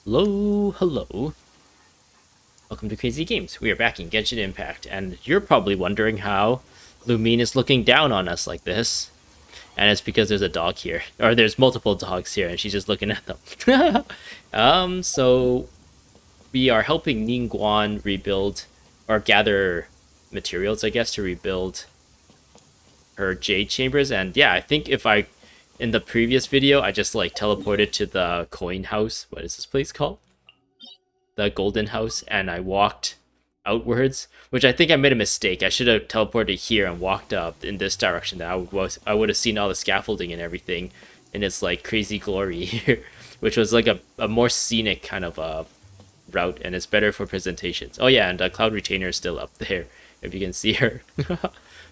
Hello, hello. Welcome to Crazy Games. We are back in Genshin Impact, and you're probably wondering how Lumine is looking down on us like this. And it's because there's a dog here. Or there's multiple dogs here, and she's just looking at them. So we are helping Ningguang rebuild, or gather materials, I guess, to rebuild her Jade Chambers. And yeah, I think in the previous video, I just like teleported to the coin house. What is this place called? The golden house, and I walked outwards, which I think I made a mistake. I should have teleported here and walked up in this direction. That I would have seen all the scaffolding and everything in its like crazy glory here, which was like a more scenic kind of route, and it's better for presentations. Oh yeah, and Cloud Retainer is still up there if you can see her.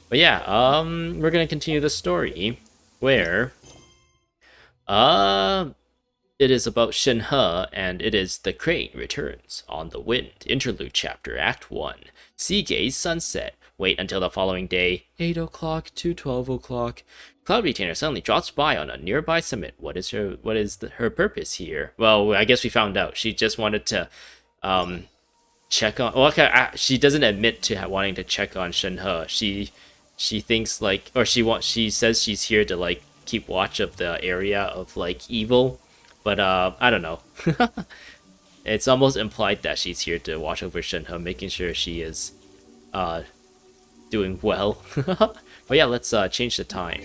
But yeah, we're gonna continue the story where uh it is about Shenhe, and it is The Crane Returns on the Wind, Interlude Chapter, Act 1. Sea Gaze Sunset. Wait until the following day, 8 o'clock to 12 o'clock. Cloud Retainer suddenly drops by on a nearby summit. What is her purpose here? Well, I guess we found out. She just wanted to check on. Well, okay, she doesn't admit to wanting to check on Shenhe. She thinks like, or she says she's here to like keep watch of the area of like evil. But I don't know. It's almost implied that she's here to watch over Shenhe, making sure she is doing well. But yeah, let's change the time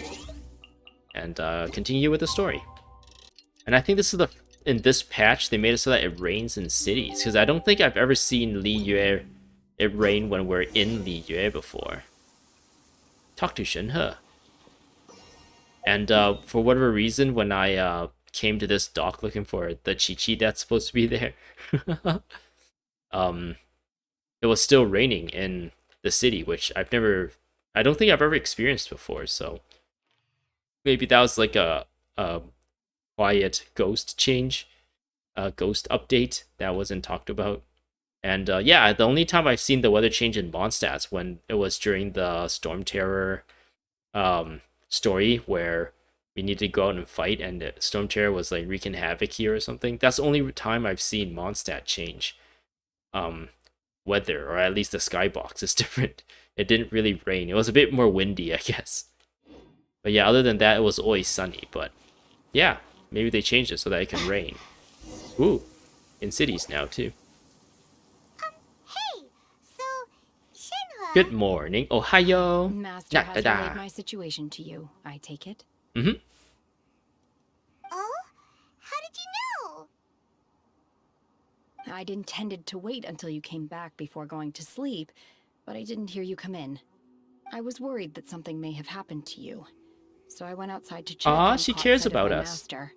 and continue with the story. And I think in this patch they made it so that it rains in cities, because I don't think I've ever seen Liyue it rain when we're in Liyue before. Talk to Shenhe. And for whatever reason, when I came to this dock looking for the Chi-Chi that's supposed to be there, um, it was still raining in the city, which I don't think I've ever experienced before. So maybe that was like a quiet ghost change, a ghost update that wasn't talked about. And yeah, the only time I've seen the weather change in Mondstadt's when it was during the Storm Terror story where we need to go out and fight, and Storm Terror was like wreaking havoc here or something. That's the only time I've seen Mondstadt change weather, or at least the skybox is different. It didn't really rain. It was a bit more windy, I guess. But yeah, other than that, it was always sunny. But yeah, maybe they changed it so that it can rain. Ooh, in cities now too. Hey, so Good Shenhe. morning, Ohio. Master Da da has relayed da. my situation to you, I take it? Mhm. Oh, how did you know? I'd intended to wait until you came back before going to sleep, but I didn't hear you come in. I was worried that something may have happened to you, so I went outside to check Ah, and she caught cares sight of about my us. master.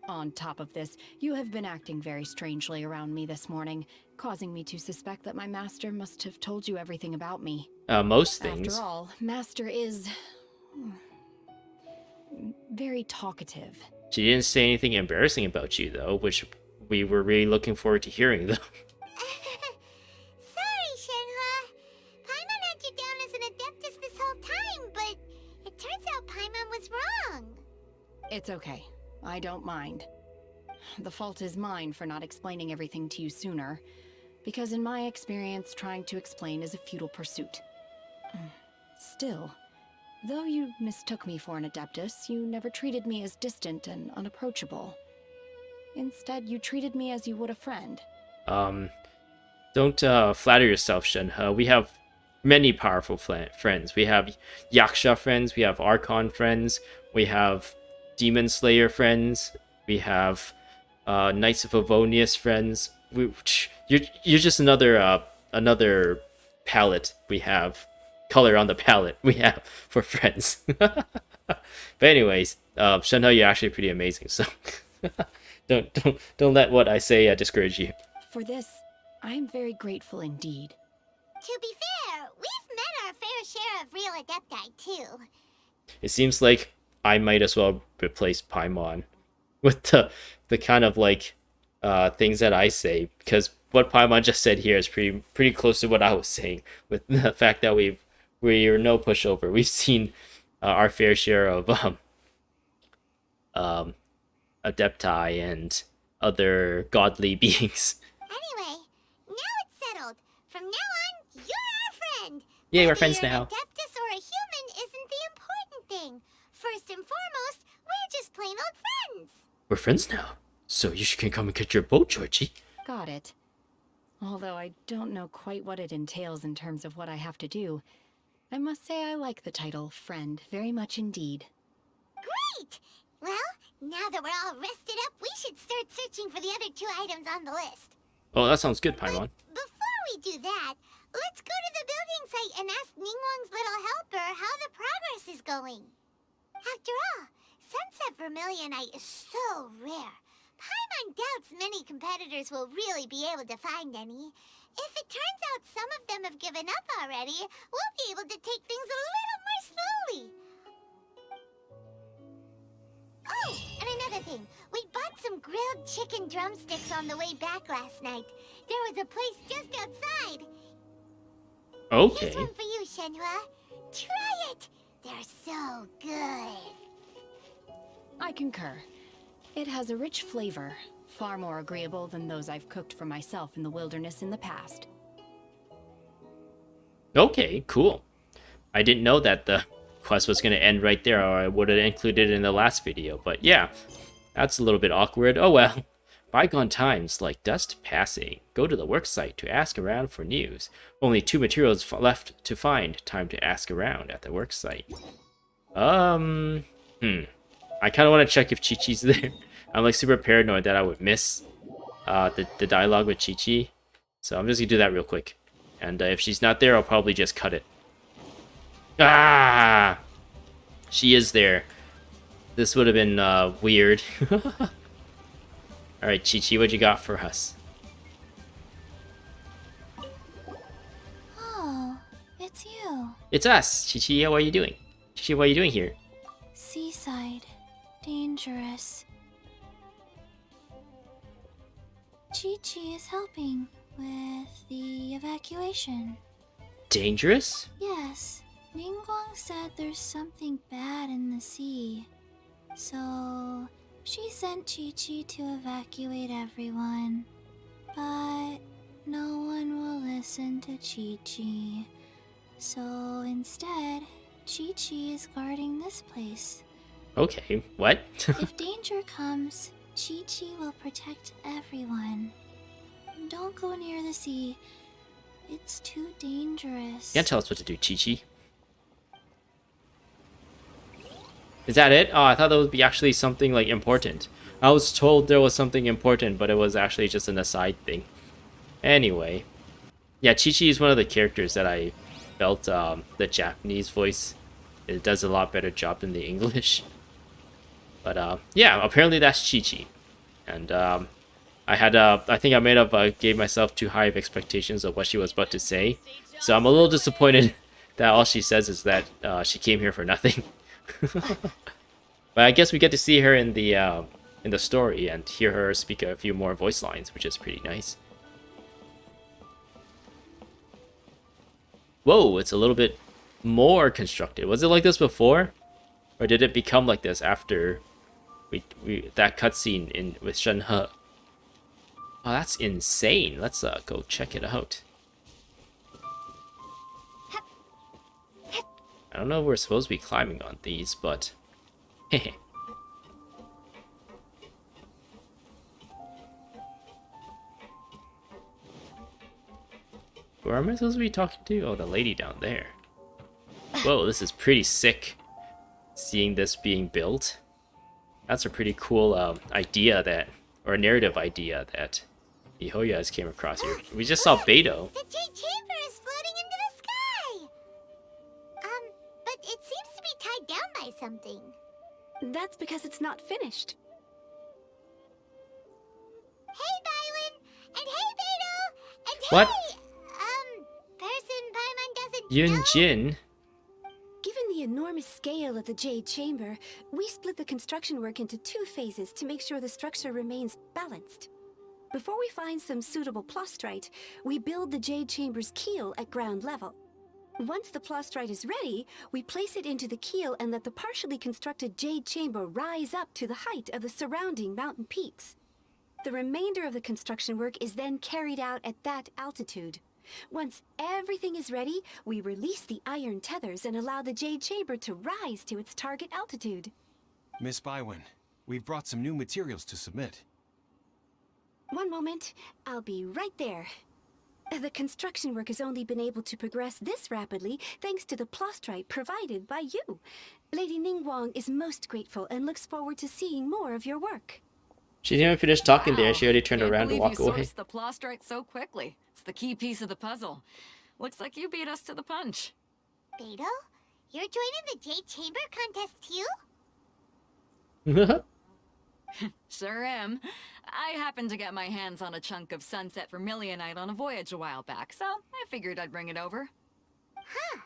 On top of this, you have been acting very strangely around me this morning, causing me to suspect that my master must have told you everything about me. Most After things. all, master is very talkative. She didn't say anything embarrassing about you, though, which we were really looking forward to hearing, though. Sorry, Shenhe. Paimon had you down as an adeptus this whole time, but it turns out Paimon was wrong. It's okay. I don't mind. The fault is mine for not explaining everything to you sooner, because in my experience, trying to explain is a futile pursuit. Still, though you mistook me for an adeptus, you never treated me as distant and unapproachable. Instead, you treated me as you would a friend. Um, don't flatter yourself, Shenhe. We have many powerful friends. We have Yaksha friends, we have Archon friends, we have Demon Slayer friends, we have Knights of Avonius friends. You're just another palette we have, color on the palette we have for friends. But anyways, Shenhe, you're actually pretty amazing. So don't let what I say discourage you. For this, I am very grateful indeed. To be fair, we've met our fair share of real adepti, too. It seems like I might as well replace Paimon with the kind of like things that I say, because what Paimon just said here is pretty close to what I was saying, with the fact that we're no pushover. We've seen our fair share of adepti and other godly beings. Anyway, now it's settled. From now on, you're our friend. Yay, we're Whether friends you're now. an Adeptus or a human isn't the important thing. First and foremost, we're just plain old friends. We're friends now. So you can come and get your boat, Georgie. Got it. Although I don't know quite what it entails in terms of what I have to do, I must say I like the title friend very much indeed. Great! Well, now that we're all rested up, we should start searching for the other 2 items on the list. Oh, that sounds good, Paimon. Before we do that, let's go to the building site and ask Ningguang's little helper how the progress is going. After all, Sunset Vermilionite is so rare. Paimon doubts many competitors will really be able to find any. If it turns out some of them have given up already, we'll be able to take things a little more slowly. Oh, and another thing. We bought some grilled chicken drumsticks on the way back last night. There was a place just outside. Okay. Here's one for you, Shenhe. Try it. They're so good. I concur. It has a rich flavor, far more agreeable than those I've cooked for myself in the wilderness in the past. Okay, cool. I didn't know that the quest was going to end right there, or I would have included it in the last video. But yeah, that's a little bit awkward. Oh well. Bygone times like dust passing. Go to the worksite to ask around for news. Only 2 materials left to find. Time to ask around at the worksite. I kind of want to check if Chi-Chi's there. I'm like super paranoid that I would miss the dialogue with Chi-Chi. So I'm just going to do that real quick. And if she's not there, I'll probably just cut it. Ah! She is there. This would have been weird. Alright, Chi-Chi, what you got for us? Oh, it's you. It's us! Chi-Chi, how are you doing? Chi-Chi, what are you doing here? Seaside. Dangerous. Chi-Chi is helping with the evacuation. Dangerous? Yes, Ningguang said there's something bad in the sea. So, she sent Chi-Chi to evacuate everyone. But no one will listen to Chi-Chi. So instead, Chi-Chi is guarding this place. Okay, what? If danger comes, Chi-Chi will protect everyone. Don't go near the sea. It's too dangerous. You can't tell us what to do, Chi-Chi. Is that it? Oh, I thought that would be actually something like important. I was told there was something important, but it was actually just an aside thing. Anyway. Yeah, Chi-Chi is one of the characters that I felt the Japanese voice. It does a lot better job than the English. But yeah, apparently that's Chi-Chi. And I think I may have gave myself too high of expectations of what she was about to say. So I'm a little disappointed that all she says is that she came here for nothing. But I guess we get to see her in the story and hear her speak a few more voice lines, which is pretty nice. Whoa, it's a little bit more constructed. Was it like this before? Or did it become like this after that cutscene with Shenhe? Oh, that's insane. Let's go check it out. I don't know if we're supposed to be climbing on these, but hehe. Where am I supposed to be talking to? Oh, the lady down there. Whoa, this is pretty sick. Seeing this being built. That's a pretty cool idea or narrative idea that Mihoyo has came across here. We just saw Beidou. The Jade Chamber is floating into the sky! But it seems to be tied down by something. That's because it's not finished. Hey, Bylin! And hey, Beidou! And What? hey! Person Paimon doesn't Yun know? Jin? Given the enormous scale of the Jade Chamber, we split the construction work into 2 phases to make sure the structure remains balanced. Before we find some suitable plastrite, we build the Jade Chamber's keel at ground level. Once the plastrite is ready, we place it into the keel and let the partially constructed Jade Chamber rise up to the height of the surrounding mountain peaks. The remainder of the construction work is then carried out at that altitude. Once everything is ready, we release the iron tethers and allow the Jade Chamber to rise to its target altitude. Miss Bywin, we've brought some new materials to submit. One moment, I'll be right there. The construction work has only been able to progress this rapidly thanks to the plastrite provided by you. Lady Ningguang is most grateful and looks forward to seeing more of your work. She didn't even finish talking there. Wow, She already turned can't around to believe walk you away. sourced the plastrite so quickly. It's the key piece of the puzzle. Looks like you beat us to the punch. Beidou, you're joining the Jade Chamber contest too? Sure am. I happened to get my hands on a chunk of sunset vermilionite on a voyage a while back, so I figured I'd bring it over. Huh.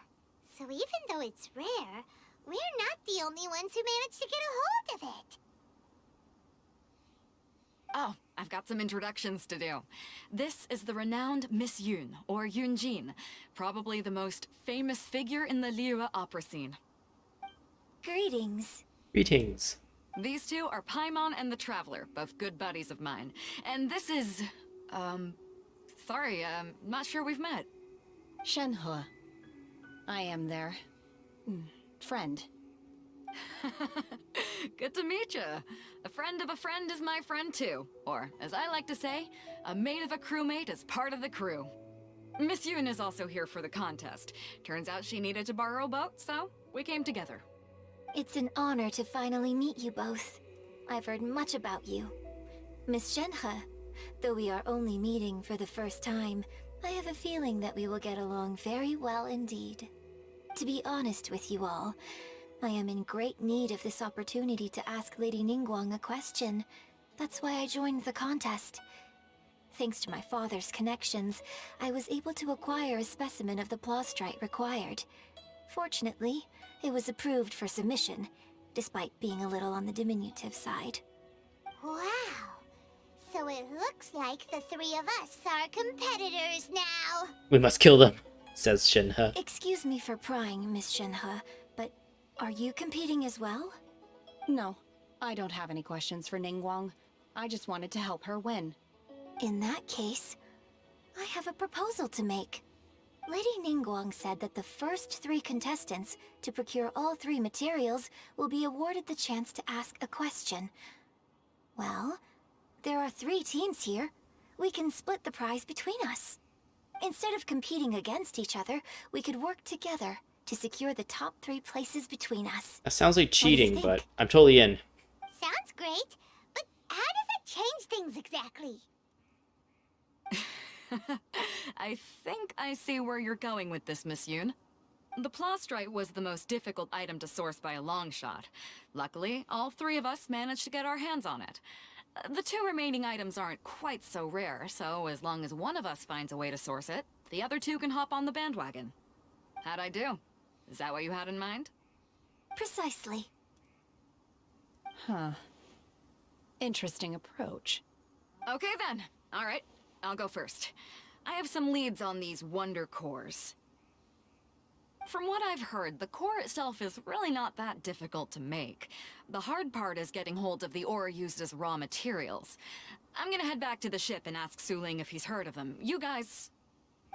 So even though it's rare, we're not the only ones who managed to get a hold of it. Oh, I've got some introductions to do. This is the renowned Miss Yun, or Yun Jin, probably the most famous figure in the Liyue opera scene. Greetings. Greetings. These two are Paimon and the Traveler, both good buddies of mine. And this is... sorry, not sure we've met. Shenhe. I am their... friend. Good to meet you. A friend of a friend is my friend too. Or, as I like to say, a mate of a crewmate is part of the crew. Miss Yun is also here for the contest. Turns out she needed to borrow a boat, so we came together. It's an honor to finally meet you both. I've heard much about you. Miss Shenhe, though we are only meeting for the first time, I have a feeling that we will get along very well indeed. To be honest with you all, I am in great need of this opportunity to ask Lady Ningguang a question. That's why I joined the contest. Thanks to my father's connections, I was able to acquire a specimen of the plastrite required. Fortunately, it was approved for submission, despite being a little on the diminutive side. Wow! So it looks like the three of us are competitors now! We must kill them, says Shenhe. Excuse me for prying, Miss Shenhe, but are you competing as well? No, I don't have any questions for Ningguang. I just wanted to help her win. In that case, I have a proposal to make. Lady Ningguang said that the first 3 contestants to procure all 3 materials will be awarded the chance to ask a question. Well, there are 3 teams here. We can split the prize between us. Instead of competing against each other, we could work together to secure the top 3 places between us. That sounds like do you cheating, think? but I'm totally in. Sounds great, but how does it change things exactly? I think I see where you're going with this, Miss Yun. The plastrite was the most difficult item to source by a long shot. Luckily, all 3 of us managed to get our hands on it. The 2 remaining items aren't quite so rare, so as long as one of us finds a way to source it, the other 2 can hop on the bandwagon. How'd I do? Is that what you had in mind? Precisely. Huh. Interesting approach. Okay then. All right, I'll go first. I have some leads on these wonder cores. From what I've heard, the core itself is really not that difficult to make. The hard part is getting hold of the ore used as raw materials. I'm gonna head back to the ship and ask Su Ling if he's heard of them. You guys...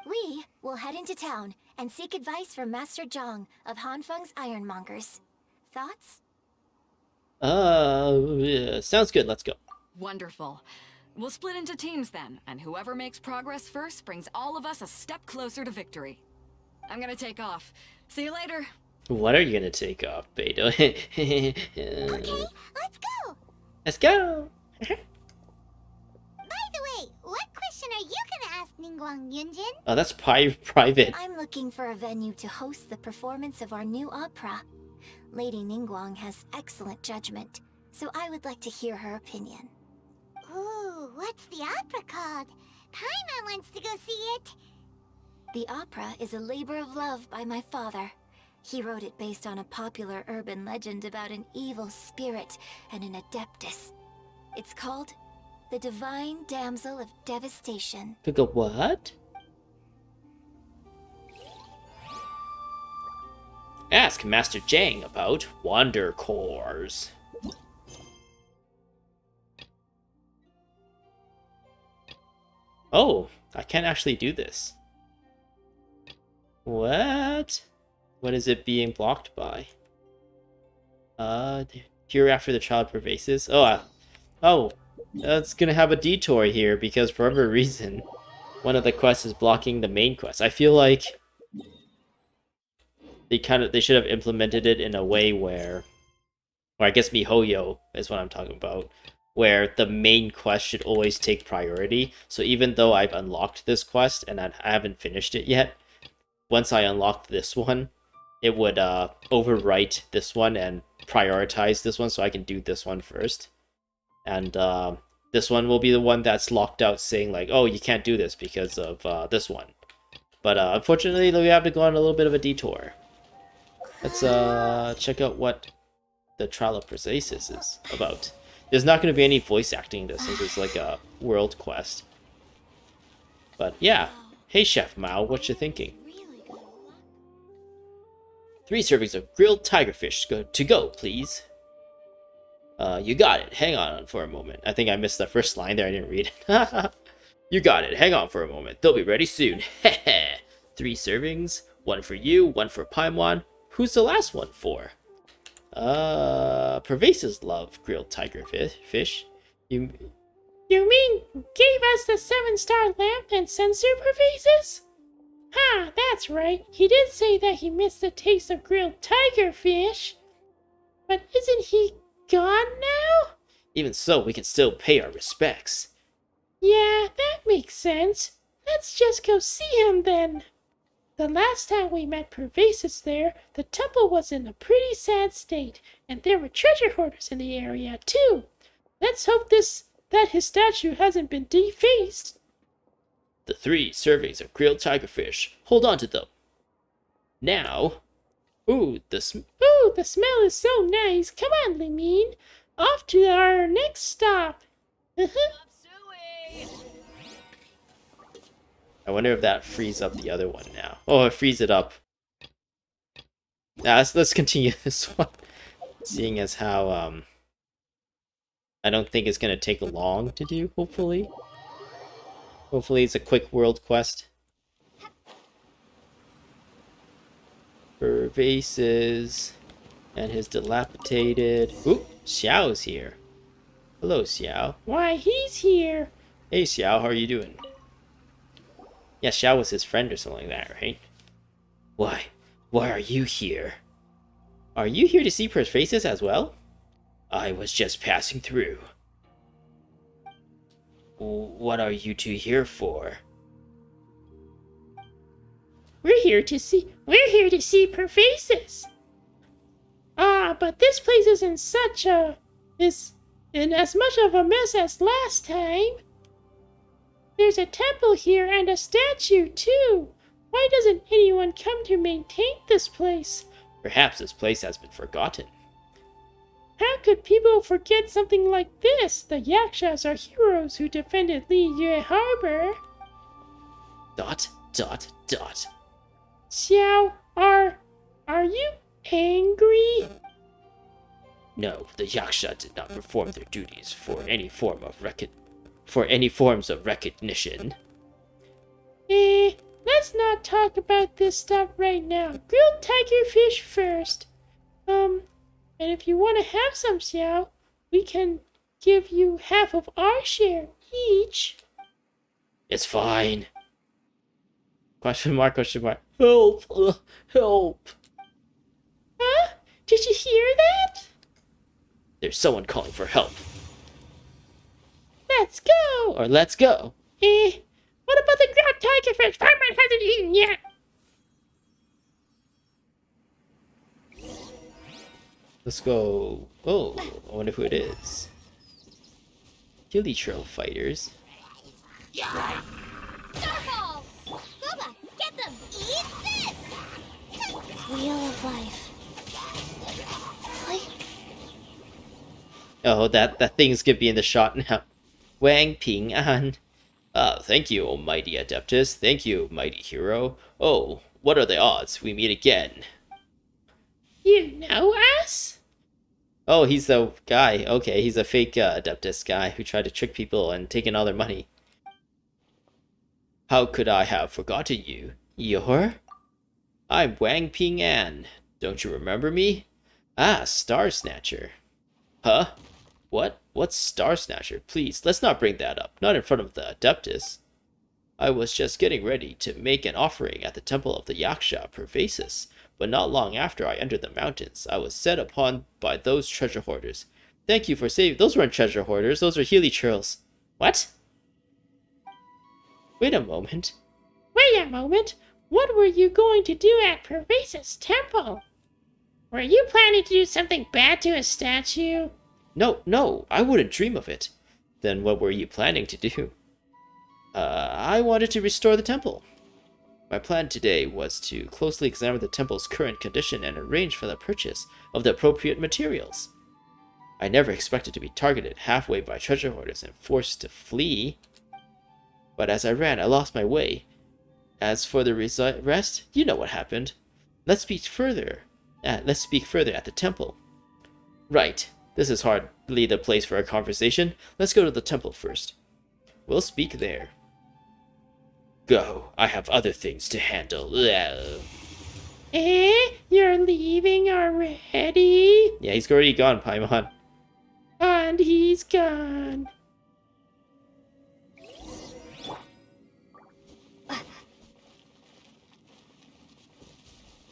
We will head into town and seek advice from Master Zhang of Hanfeng's Ironmongers. Thoughts? Sounds good. Let's go. Wonderful. We'll split into teams then, and whoever makes progress first brings all of us a step closer to victory. I'm gonna take off. See you later. What are you gonna take off, Beidou? Okay, let's go! Let's go! By the way, what question are you gonna ask Ningguang Yun Jin? Oh, that's private. I'm looking for a venue to host the performance of our new opera. Lady Ningguang has excellent judgment, so I would like to hear her opinion. Ooh, what's the opera called? Paimon wants to go see it. The opera is a labor of love by my father. He wrote it based on a popular urban legend about an evil spirit and an adeptus. It's called The Divine Damsel of Devastation. Pick up what? Ask Master Zhang about Wonder Cores. Oh, I can't actually do this. What? What is it being blocked by? Cure after the child pervasives? Oh, that's gonna have a detour here because for whatever reason, one of the quests is blocking the main quest. I feel like they should have implemented it in a way where, or I guess MiHoYo is what I'm talking about, where the main quest should always take priority. So even though I've unlocked this quest and I haven't finished it yet, once I unlock this one, it would overwrite this one and prioritize this one so I can do this one first. And this one will be the one that's locked out saying like, oh, you can't do this because of this one. But unfortunately, we have to go on a little bit of a detour. Let's check out what the Trial of Perseus is about. There's not going to be any voice acting in this since it's like a world quest. But yeah. Hey Chef Mao, what you thinking? 3 servings of grilled tigerfish to go, please. You got it. Hang on for a moment. I think I missed the first line there. I didn't read it. You got it. Hang on for a moment. They'll be ready soon. 3 servings. 1 for you, 1 for Paimon. Who's the last one for? Pervasives love grilled tigerfish. You mean gave us the 7-star lamp and sensor, Pervasives? Ha, that's right. He did say that he missed the taste of grilled tigerfish. But isn't he gone now? Even so, we can still pay our respects. Yeah, that makes sense. Let's just go see him then. The last time we met Pervasives there, the temple was in a pretty sad state, and there were treasure hoarders in the area too. Let's hope that his statue hasn't been defaced. The 3 servings of grilled tigerfish. Hold on to them. Now. Ooh, the smell is so nice. Come on, Lumine. Off to our next stop. I wonder if that frees up the other one now. Oh, it frees it up. Now, let's continue this one. Seeing as how, I don't think it's going to take long to do, hopefully. Hopefully it's a quick world quest. Pervasives and his dilapidated... Ooh, Xiao's here. Hello, Xiao. Why, he's here. Hey, Xiao, how are you doing? Yeah, Xiao was his friend or something like that, right? Why are you here? Are you here to see Pervasives as well? I was just passing through. What are you two here for? We're here to see Pervasives. But this place is in as much of a mess as last time. There's a temple here and a statue too. Why doesn't anyone come to maintain this place? Perhaps this place has been forgotten. How could people forget something like this? The Yakshas are heroes who defended Liyue Harbor. ... Xiao, are you angry? No, the Yaksha did not perform their duties for any forms of recognition. Let's not talk about this stuff right now. Grilled tigerfish first. And if you want to have some, Xiao, we can give you half of our share each. It's fine. Question mark. Help! Help! Huh? Did you hear that? There's someone calling for help. Let's go! Or let's go. What about the grilled tigerfish? Paimon hasn't eaten yet. Let's go. Oh, I wonder who it is. Gilly Trail fighters. Starfall! Bubba, get them! Eat this! Wheel of life. Oh, that thing's gonna be in the shot now. Wang Ping An. Thank you, O mighty Adeptus. Thank you, mighty hero. Oh, what are the odds we meet again? You know us? Oh, he's the guy. Okay, he's a fake Adeptus guy who tried to trick people and taking all their money. How could I have forgotten you? I'm Wang Ping An. Don't you remember me? Ah, Star Snatcher. Huh? What? What's Star Snatcher? Please, let's not bring that up. Not in front of the Adeptus. I was just getting ready to make an offering at the temple of the Yaksha Pervasis, but not long after I entered the mountains, I was set upon by those treasure hoarders. Thank you for saving— Those weren't treasure hoarders, those were Healy Churls. What? Wait a moment. Wait a moment. What were you going to do at Pervasis Temple? Were you planning to do something bad to a statue? No, I wouldn't dream of it. Then what were you planning to do? I wanted to restore the temple. My plan today was to closely examine the temple's current condition and arrange for the purchase of the appropriate materials. I never expected to be targeted halfway by treasure hoarders and forced to flee. But as I ran, I lost my way. As for the rest, you know what happened. Let's speak further at the temple. Right. This is hardly the place for a conversation. Let's go to the temple first. We'll speak there. Go. I have other things to handle. You're leaving already? Yeah, he's already gone, Paimon. And he's gone.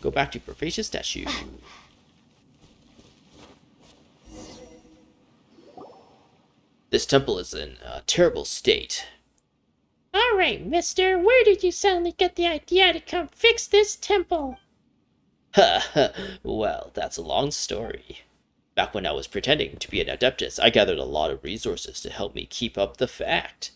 Go back to Pervasis statue. This temple is in a terrible state. Alright, mister, where did you suddenly get the idea to come fix this temple? Well, that's a long story. Back when I was pretending to be an Adeptus, I gathered a lot of resources to help me keep up the fact.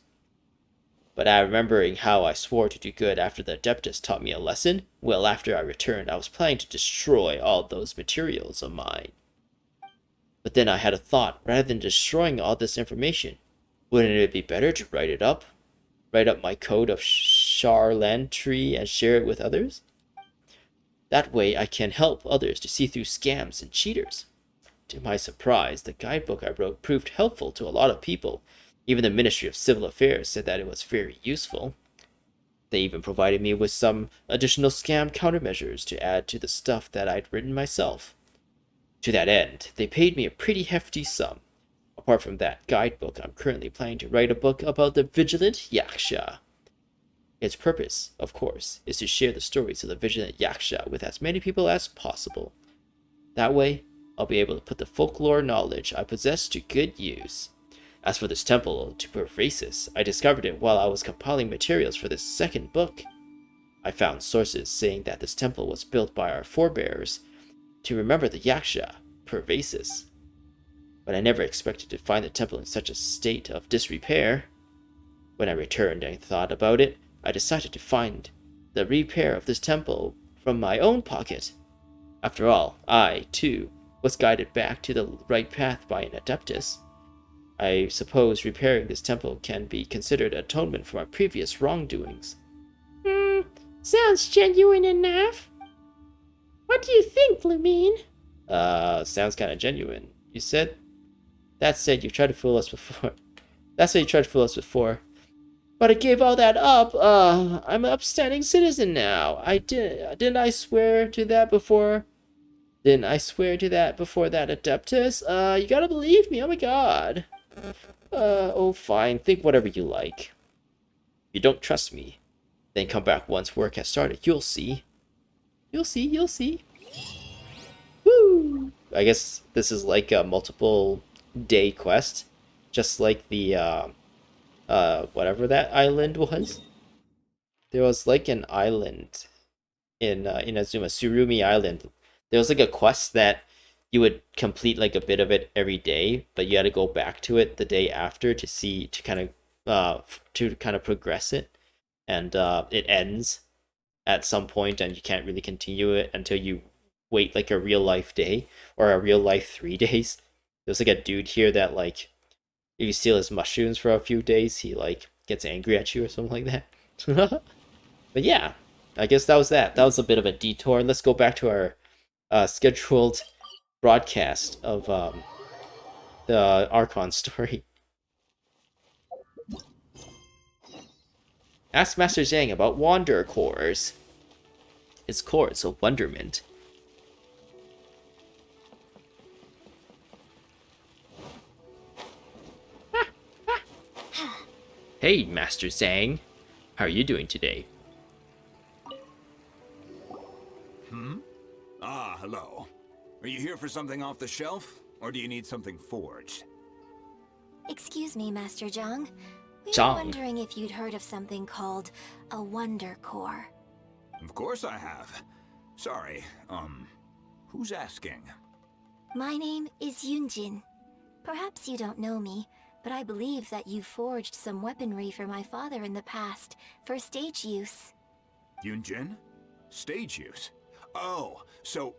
But I remembering how I swore to do good after the Adeptus taught me a lesson, well, after I returned, I was planning to destroy all those materials of mine. But then I had a thought. Rather than destroying all this information, wouldn't it be better to write it up? Write up my code of charlatanry and share it with others? That way I can help others to see through scams and cheaters. To my surprise, the guidebook I wrote proved helpful to a lot of people. Even the Ministry of Civil Affairs said that it was very useful. They even provided me with some additional scam countermeasures to add to the stuff that I'd written myself. To that end, they paid me a pretty hefty sum. Apart from that guidebook, I'm currently planning to write a book about the Vigilant Yaksha. Its purpose, of course, is to share the stories of the Vigilant Yaksha with as many people as possible. That way, I'll be able to put the folklore knowledge I possess to good use. As for this temple to Pervasis, I discovered it while I was compiling materials for this second book. I found sources saying that this temple was built by our forebears to remember the Yaksha, Pervasis. But I never expected to find the temple in such a state of disrepair. When I returned and thought about it, I decided to find the repair of this temple from my own pocket. After all, I, too, was guided back to the right path by an Adeptus. I suppose repairing this temple can be considered atonement for my previous wrongdoings. Sounds genuine enough. What do you think, Lumine? Sounds kind of genuine. You said? That said, you've tried to fool us before. That's how you tried to fool us before. But I gave all that up. I'm an upstanding citizen now. Didn't I swear to that before? Didn't I swear to that before that Adeptus? You gotta believe me. Oh my god. Oh fine. Think whatever you like. If you don't trust me, then come back once work has started. You'll see. You'll see. Woo! I guess this is like a multiple day quest. Just like the, whatever that island was. There was like an island in Inazuma, Surumi Island. There was like a quest that you would complete like a bit of it every day, but you had to go back to it the day after to kind of progress it. And it ends at some point and you can't really continue it until you wait like a real life day or a real life 3 days. There's like a dude here that like if you steal his mushrooms for a few days, he like gets angry at you or something like that. But yeah, I guess that was that. That was a bit of a detour. Let's go back to our scheduled broadcast of the Archon story. Ask Master Zhang about Wander Cores. Its cores of wonderment. Hey, Master Zhang. How are you doing today? Ah, hello. Are you here for something off the shelf? Or do you need something forged? Excuse me, Master Zhang. We were Zhang. wondering if you'd heard of something called a Wonder Core. Of course I have. Sorry, who's asking? My name is Yun Jin. Perhaps you don't know me, but I believe that you forged some weaponry for my father in the past, for stage use. Yun Jin? Stage use? Oh, so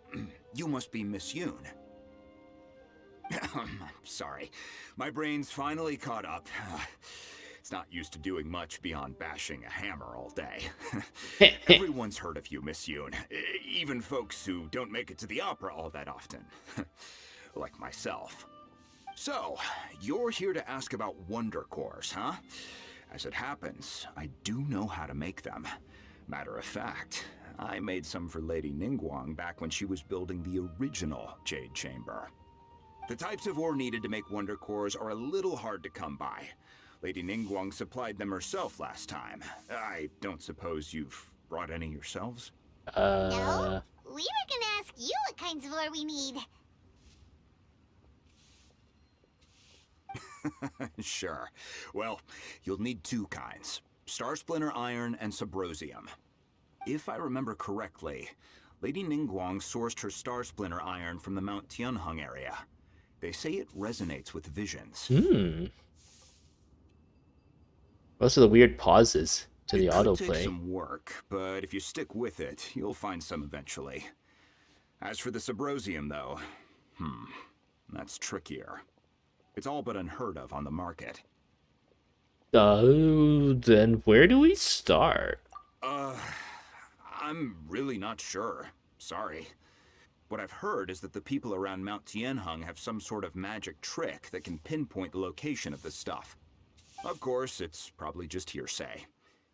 you must be Miss Yun. Sorry, my brain's finally caught up. It's not used to doing much beyond bashing a hammer all day. Everyone's heard of you, Miss Yun. Even folks who don't make it to the opera all that often. Like myself. So, you're here to ask about Wonder Cores, huh? As it happens, I do know how to make them. Matter of fact, I made some for Lady Ningguang back when she was building the original Jade Chamber. The types of ore needed to make Wonder Cores are a little hard to come by. Lady Ningguang supplied them herself last time. I don't suppose you've brought any yourselves? No? We were gonna ask you what kinds of ore we need. Sure. Well, you'll need two kinds. Star Splinter Iron and Subrosium. If I remember correctly, Lady Ningguang sourced her Star Splinter Iron from the Mount Tianheng area. They say it resonates with visions. Those are the weird pauses to the It could autoplay. take some work, but if you stick with it, you'll find some eventually. As for the Subrosium, though, that's trickier. It's all but unheard of on the market. Then where do we start? I'm really not sure. Sorry. What I've heard is that the people around Mount Tianheng have some sort of magic trick that can pinpoint the location of the stuff. Of course, it's probably just hearsay.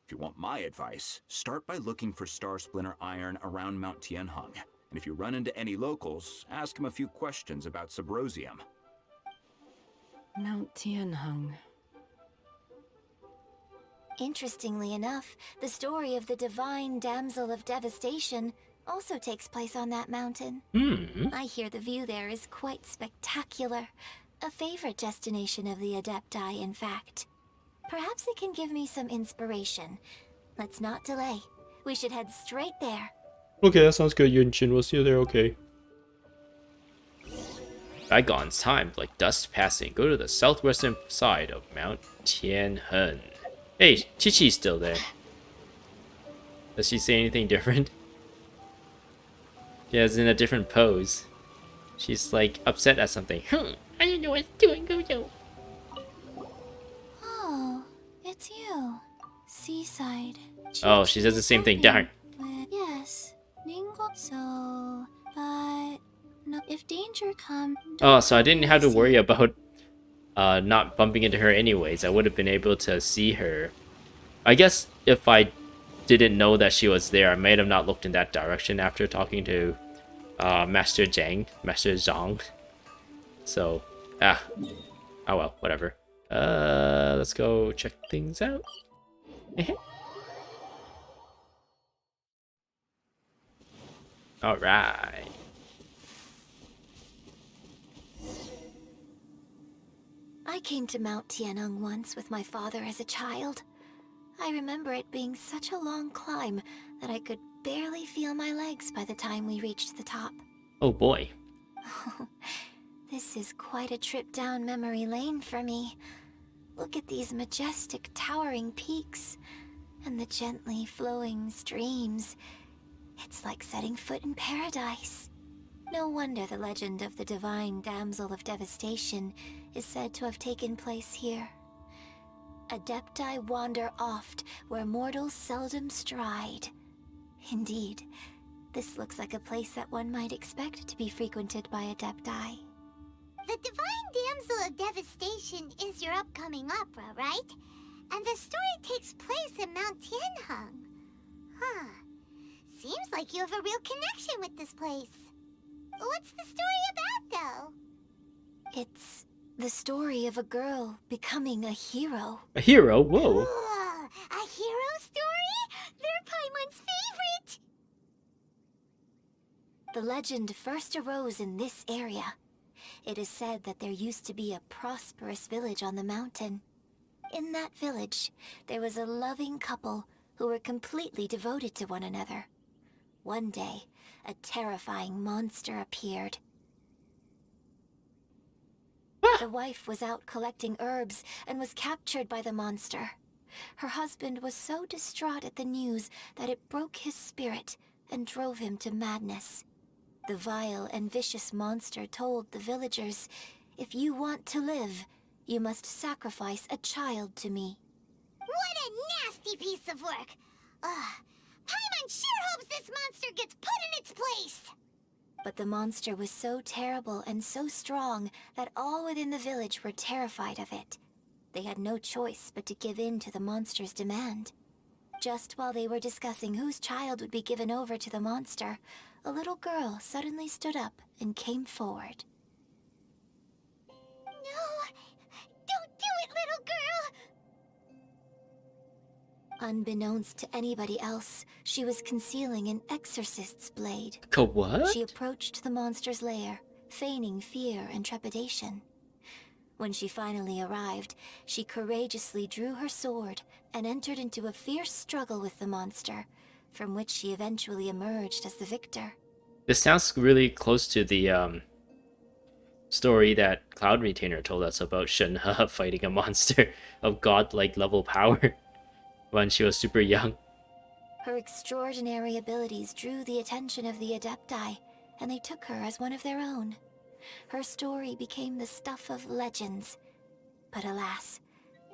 If you want my advice, start by looking for Star Splinter Iron around Mount Tianheng. And if you run into any locals, ask them a few questions about Subrosium. Mount Tianheng. Interestingly enough, the story of the divine damsel of devastation also takes place on that mountain. I hear the view there is quite spectacular. A favorite destination of the Adepti, in fact. Perhaps it can give me some inspiration. Let's not delay. We should head straight there. Okay, that sounds good, Yun Jin. We'll see you there, okay. Bygones time, like dust passing. Go to the southwestern side of Mount Tianheng. Hey, Chi-Chi's still there. Does she say anything different? She has in a different pose. She's like upset at something. I don't know what's doing, Gojo. Oh, it's you. Seaside. Oh, she says the same thing. Darn. Yes. Ningguang. So, but no, if danger comes. Oh, so I didn't have to worry about not bumping into her anyways. I would have been able to see her. I guess if I didn't know that she was there, I might have not looked in that direction after talking to Master Zhang. So, oh well, whatever. Let's go check things out. All right. I came to Mount Tianheng once with my father as a child. I remember it being such a long climb that I could barely feel my legs by the time we reached the top. Oh boy. This is quite a trip down memory lane for me. Look at these majestic towering peaks and the gently flowing streams. It's like setting foot in paradise. No wonder the legend of the divine damsel of devastation is said to have taken place here. Adepti wander oft where mortals seldom stride. Indeed, this looks like a place that one might expect to be frequented by Adepti. The Divine Damsel of Devastation is your upcoming opera, right? and the story takes place in Mount Tianheng. Huh. Seems like you have a real connection with this place. What's the story about, though? It's the story of a girl becoming a hero. A hero? Whoa. Cool. A hero story? They're Paimon's favorite! The legend first arose in this area. It is said that there used to be a prosperous village on the mountain. In that village, there was a loving couple who were completely devoted to one another. One day, a terrifying monster appeared. The wife was out collecting herbs and was captured by the monster. Her husband was so distraught at the news that it broke his spirit and drove him to madness. The vile and vicious monster told the villagers, "If you want to live, you must sacrifice a child to me." What a nasty piece of work! Ugh. Paimon sure hopes this monster gets put in its place! But the monster was so terrible and so strong that all within the village were terrified of it. They had no choice but to give in to the monster's demand. Just while they were discussing whose child would be given over to the monster, a little girl suddenly stood up and came forward. No! Don't do it, little girl! Unbeknownst to anybody else, she was concealing an exorcist's blade. What? She approached the monster's lair, feigning fear and trepidation. When she finally arrived, she courageously drew her sword and entered into a fierce struggle with the monster, from which she eventually emerged as the victor. This sounds really close to the story that Cloud Retainer told us about Shenhe fighting a monster of godlike level power when she was super young. Her extraordinary abilities drew the attention of the Adepti, and they took her as one of their own. Her story became the stuff of legends. But alas,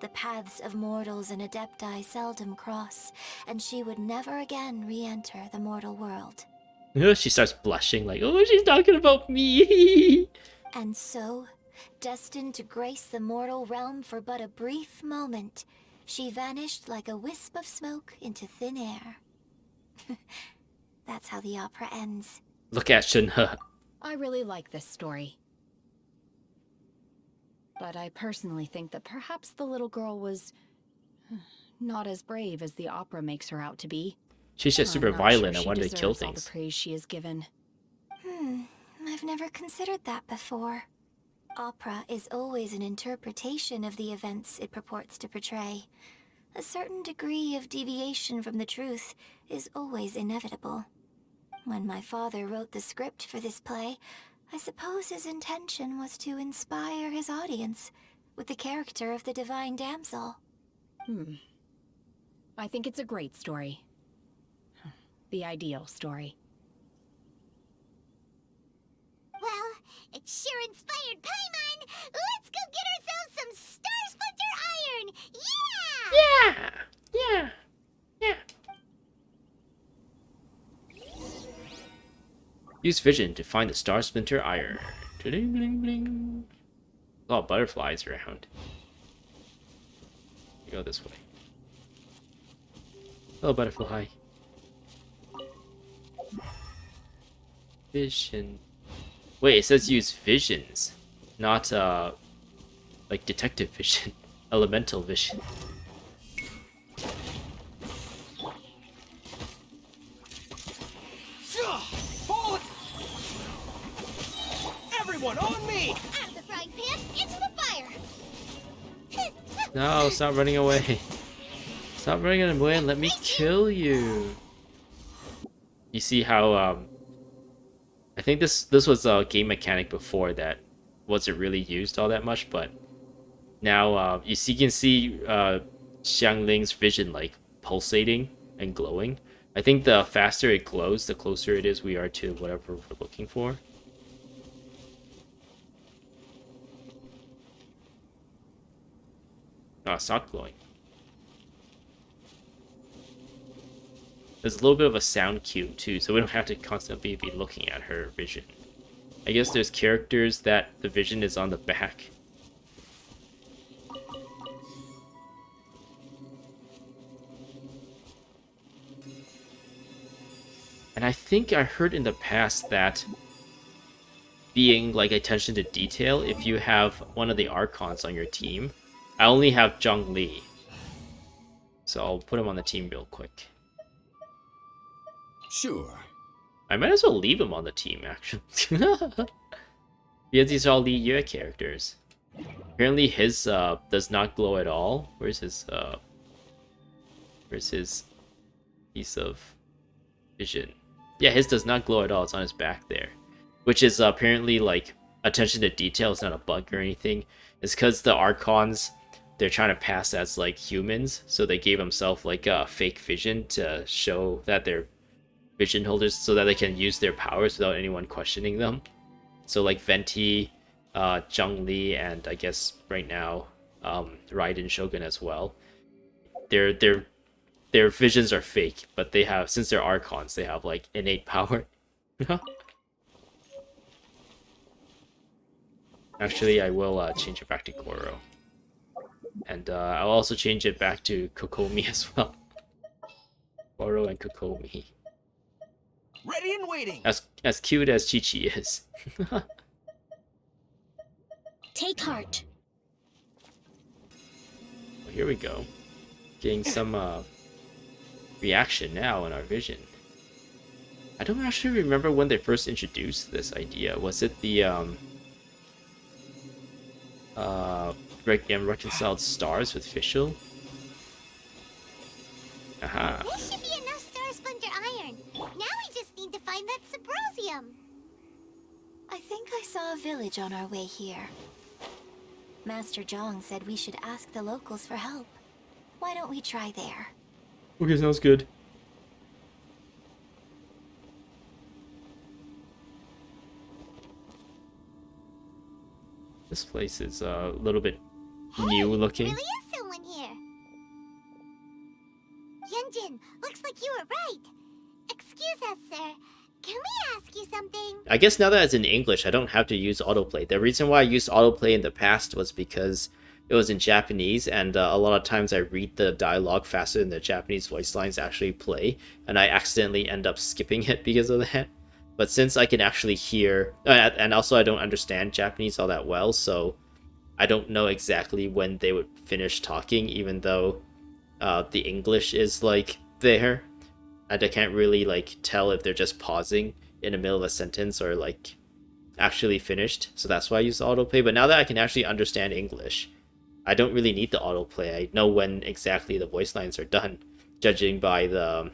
the paths of mortals and Adepti seldom cross, and she would never again re-enter the mortal world. She starts blushing like, oh, she's talking about me. And so, destined to grace the mortal realm for but a brief moment, she vanished like a wisp of smoke into thin air. That's how the opera ends. Look at Shenhe. I really like this story. But I personally think that perhaps the little girl was not as brave as the opera makes her out to be. She's just super I'm not violent sure and wanted she to kill deserves all things. the praise she is given. I've never considered that before. Opera is always an interpretation of the events it purports to portray. A certain degree of deviation from the truth is always inevitable. When my father wrote the script for this play, I suppose his intention was to inspire his audience with the character of the divine damsel. I think it's a great story. The ideal story. Well, it sure inspired Paimon! Let's go get ourselves some Star Splinter Iron! Yeah! Yeah! Use vision to find the Star Splinter Iron. Bling, bling, bling. A lot of butterflies around. You go this way. Hello, butterfly. Vision. Wait, it says use visions, not like detective vision, elemental vision. Everyone on me! Out of the frying pan, into the fire! No, stop running away. Stop running away and let me kill you. You see how I think this was a game mechanic before that wasn't really used all that much, but now you can see Xiangling's vision like pulsating and glowing. I think the faster it glows, the closer it is we are to whatever we're looking for. Oh, it's not glowing. There's a little bit of a sound cue too, so we don't have to constantly be looking at her vision. I guess there's characters that the vision is on the back. And I think I heard in the past that being like attention to detail, if you have one of the Archons on your team, I only have Zhang Li. So I'll put him on the team real quick. Sure. I might as well leave him on the team, actually. Because these are all Li Yue characters. Apparently his does not glow at all. Where's his piece of vision? Yeah, his does not glow at all. It's on his back there. Which is apparently like attention to detail. It's not a bug or anything. It's because the Archons, they're trying to pass as like humans, so they gave themselves like a fake vision to show that they're vision holders, so that they can use their powers without anyone questioning them. So like Venti, Zhang Li, and I guess right now Raiden Shogun as well. Their visions are fake, but they have, since they're Archons, they have like innate power. Actually, I will change it back to Goro. And I'll also change it back to Kokomi as well. Goro and Kokomi. Ready and waiting. As cute as Chi-Chi is. Take heart. Well, here we go. Getting some reaction now in our vision. I don't actually remember when they first introduced this idea. Was it the reconciled stars with Fischl? Aha. There should be enough star splinter iron. Now we just need to find that Subrosium. I think I saw a village on our way here. Master Zhang said we should ask the locals for help. Why don't we try there? Okay, sounds good. This place is a little bit new looking. Really is someone here. Yunjin, looks like you were right. Excuse us, sir. Can we ask you something? I guess now that it's in English, I don't have to use autoplay. The reason why I used autoplay in the past was because it was in Japanese, and a lot of times I read the dialogue faster than the Japanese voice lines actually play, and I accidentally end up skipping it because of that. But since I can actually hear, and also I don't understand Japanese all that well, so I don't know exactly when they would finish talking, even though the English is like there. And I can't really like tell if they're just pausing in the middle of a sentence or like actually finished. So that's why I use autoplay. But now that I can actually understand English, I don't really need the autoplay. I know when exactly the voice lines are done, judging by the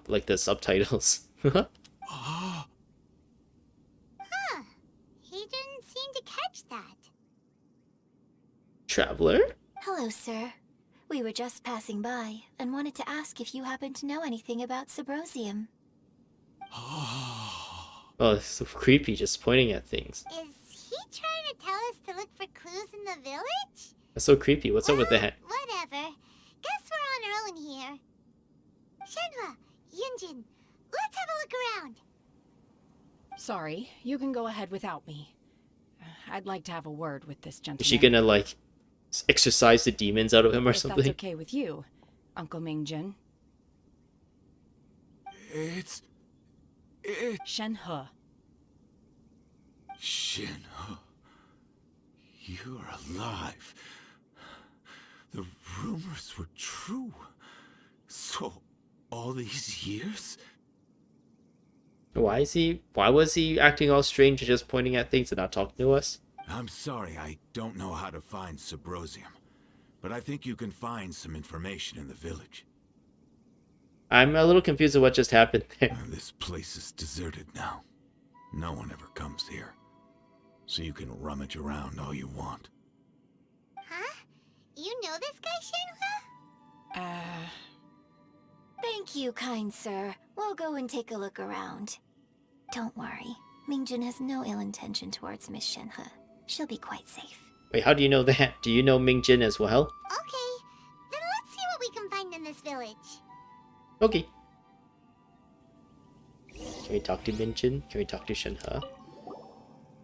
like the subtitles. Huh. He didn't seem to catch that. Traveler? Hello, sir. We were just passing by and wanted to ask if you happen to know anything about Subrosium. Oh, it's so creepy just pointing at things. Is he trying to tell us to look for clues in the village? That's so creepy. What's up with that? Whatever. Guess we're on our own here. Shenhe, Yunjin, let's have a look around. Sorry, you can go ahead without me. I'd like to have a word with this gentleman. Is she gonna like exorcise the demons out of him or If something? that's okay with you, Uncle Mingjin. It's Shenhe. Shenhe. You're alive. The rumors were true. So, all these years? Why was he acting all strange and just pointing at things and not talking to us? I'm sorry, I don't know how to find Subrosium. But I think you can find some information in the village. I'm a little confused at what just happened there. This place is deserted now. No one ever comes here. So you can rummage around all you want. Huh? You know this guy, Shenhe? Thank you, kind sir. We'll go and take a look around. Don't worry. Mingjin has no ill intention towards Miss Shenhe. She'll be quite safe. Wait, how do you know that? Do you know Mingjin as well? Okay, then let's see what we can find in this village. Okay. Can we talk to Mingjin? Can we talk to Shenhe?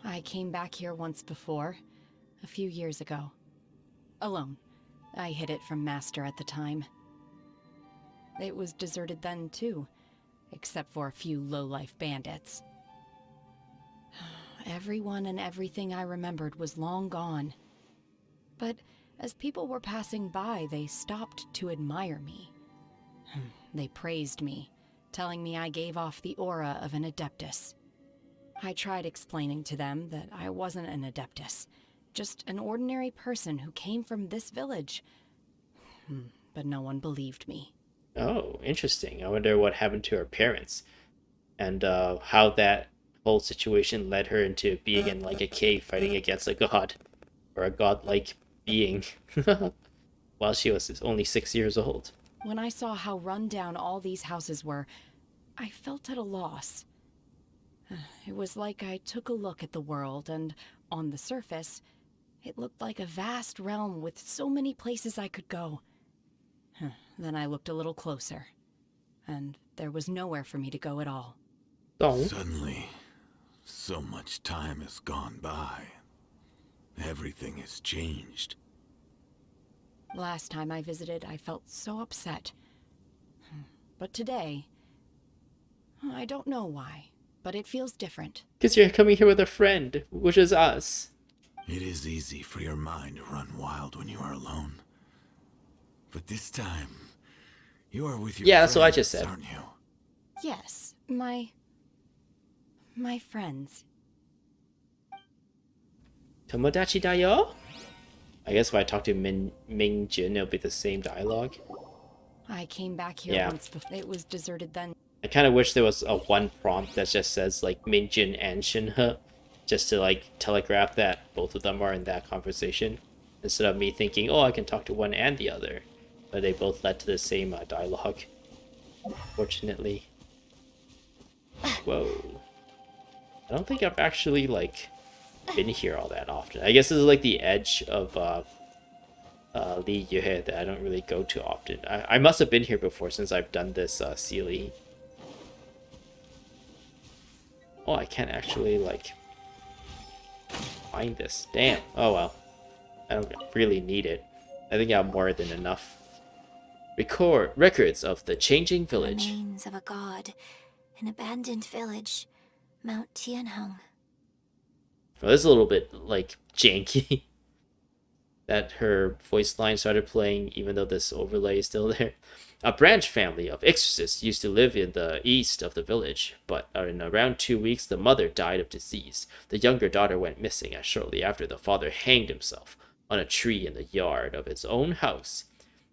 I came back here once before, a few years ago. Alone. I hid it from Master at the time. It was deserted then, too, except for a few low-life bandits. Everyone and everything I remembered was long gone. But as people were passing by, they stopped to admire me. They praised me, telling me I gave off the aura of an Adeptus. I tried explaining to them that I wasn't an Adeptus, just an ordinary person who came from this village. But no one believed me. Oh, interesting. I wonder what happened to her parents, and how that whole situation led her into being in like a cave fighting against a god, or a godlike being, while she was only 6 years old. When I saw how run down all these houses were, I felt at a loss. It was like I took a look at the world, and on the surface, it looked like a vast realm with so many places I could go. Then I looked a little closer, and there was nowhere for me to go at all. Oh. Suddenly, so much time has gone by. Everything has changed. Last time I visited, I felt so upset. But today, I don't know why, but it feels different. Because you're coming here with a friend, which is us. It is easy for your mind to run wild when you are alone. But this time, you are with your Yeah, friends, that's what I just said. aren't you? Yes, my friends. Tomodachi da yo? I guess if I talk to Ming Jin, it'll be the same dialogue. I came back here Yeah. once before. It was deserted then. I kind of wish there was a one prompt that just says like Ming Jin and Shenhe, just to like telegraph that both of them are in that conversation, instead of me thinking, oh, I can talk to one and the other, but they both led to the same dialogue. Fortunately. Whoa. I don't think I've actually like been here all that often. I guess this is like the edge of Li Yuhe that I don't really go to often. I must have been here before since I've done this Sealy. Oh, I can't actually like find this. Damn. Oh well. I don't really need it. I think I have more than enough. Records of the changing village. Remains of a god. An abandoned village. Mount Tianheng. Well, this is a little bit like janky. That her voice line started playing even though this overlay is still there. A branch family of exorcists used to live in the east of the village, but in around 2 weeks the mother died of disease. The younger daughter went missing, and shortly after the father hanged himself on a tree in the yard of his own house.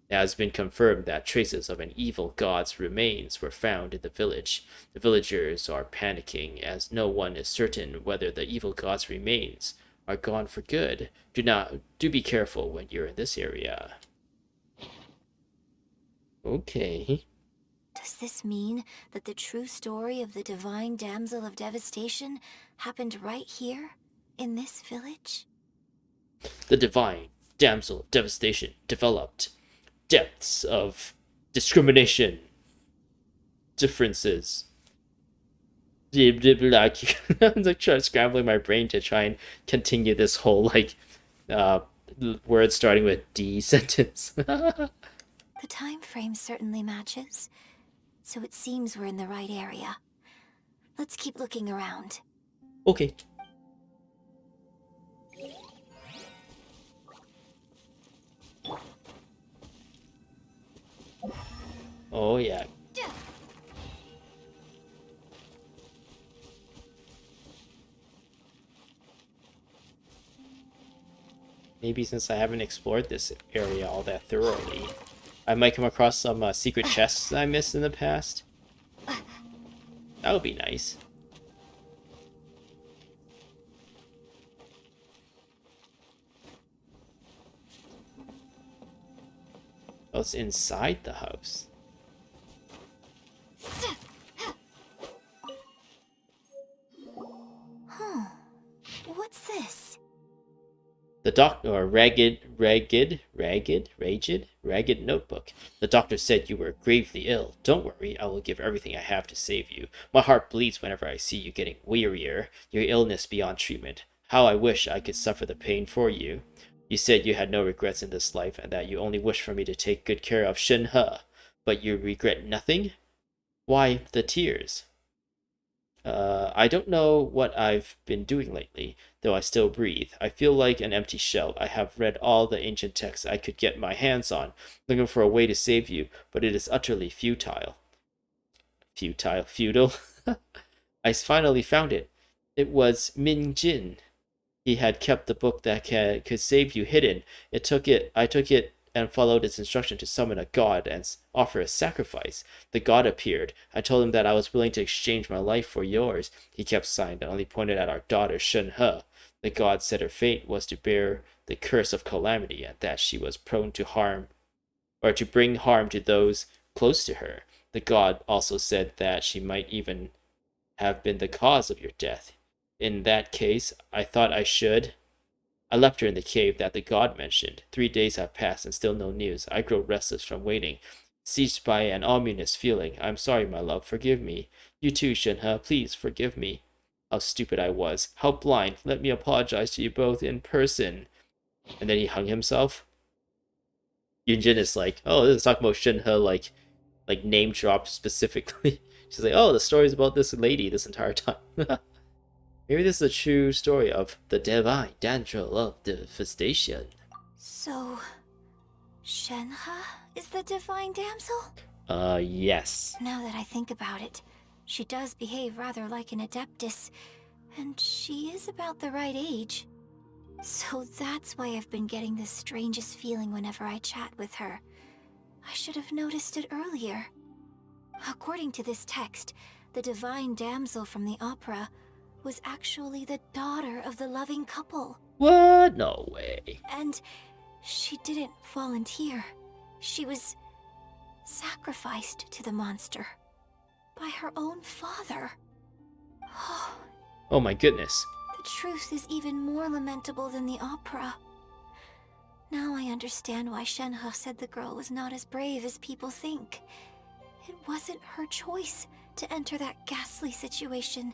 It has been confirmed that traces of an evil god's remains were found in the village. The villagers are panicking as no one is certain whether the evil god's remains are gone for good. Do be careful when you're in this area. Okay. Does this mean that the true story of the divine damsel of devastation happened right here, in this village? The divine damsel of devastation developed depths of discrimination, differences. Like, I'm like scrambling my brain to try and continue this whole like word starting with D sentence. The time frame certainly matches, so it seems we're in the right area. Let's keep looking around. Okay. Oh yeah. Maybe since I haven't explored this area all that thoroughly, I might come across some secret chests that I missed in the past. That would be nice. Oh, it's inside the house. Huh. What's this? The doctor, ragged notebook. The doctor said you were gravely ill. Don't worry, I will give everything I have to save you. My heart bleeds whenever I see you getting wearier, your illness beyond treatment. How I wish I could suffer the pain for you. You said you had no regrets in this life and that you only wish for me to take good care of Shenhe. But you regret nothing? Why the tears? I don't know what I've been doing lately, though I still breathe. I feel like an empty shell. I have read all the ancient texts I could get my hands on, looking for a way to save you, but it is utterly futile. Futile. I finally found it. It was Min Jin. He had kept the book that could save you hidden. I took it and followed its instruction to summon a god and offer a sacrifice. The god appeared. I told him that I was willing to exchange my life for yours. He kept silent and only pointed at our daughter Shenhe. The god said her fate was to bear the curse of calamity and that she was prone to harm, or to bring harm to those close to her. The god also said that she might even have been the cause of your death. In that case, I thought I left her in the cave that the god mentioned. 3 days have passed and still no news. I grow restless from waiting, seized by an ominous feeling. I'm sorry, my love. Forgive me. You too, Shenhe. Please forgive me. How stupid I was. How blind. Let me apologize to you both in person. And then he hung himself. Yun Jin is like, oh, this is talking about Shenhe, like name dropped specifically. She's like, oh, the story's about this lady this entire time. Maybe this is a true story of the divine damsel of devastation. So, Shenhe is the divine damsel? Yes. Now that I think about it, she does behave rather like an adeptus, and she is about the right age. So that's why I've been getting the strangest feeling whenever I chat with her. I should have noticed it earlier. According to this text, the divine damsel from the opera was actually the daughter of the loving couple. What? No way. And she didn't volunteer. She was sacrificed to the monster by her own father. Oh my goodness. The truth is even more lamentable than the opera. Now I understand why Shenhe said the girl was not as brave as people think. It wasn't her choice to enter that ghastly situation.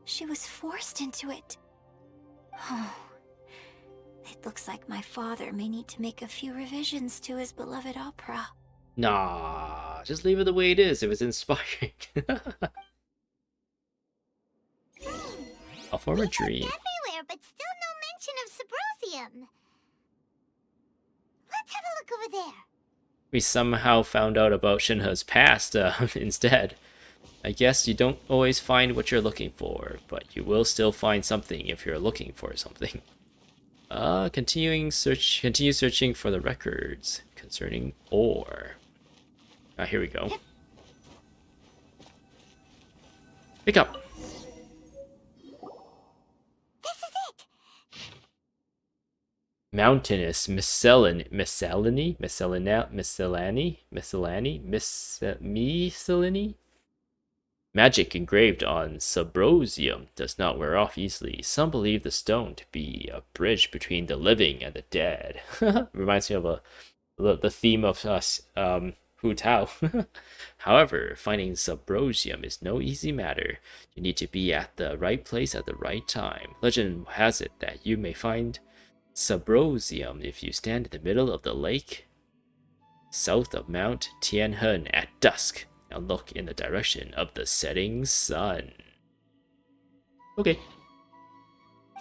She was forced into it. Oh, it looks like my father may need to make a few revisions to his beloved opera. Nah, just leave it the way it is if it's inspiring. A former dream. Everywhere, but still no mention of Subrosium. Let's have a look over there. We somehow found out about Shinhe's past instead. I guess you don't always find what you're looking for, but you will still find something if you're looking for something. Continue searching for the records concerning ore. Here we go. Pick up. This is it. Mountainous miscellany. Magic engraved on Subrosium does not wear off easily. Some believe the stone to be a bridge between the living and the dead. Reminds me of the theme of Hu Tao. However, finding Subrosium is no easy matter. You need to be at the right place at the right time. Legend has it that you may find Subrosium if you stand in the middle of the lake south of Mount Tianhen at dusk and look in the direction of the setting sun. Okay.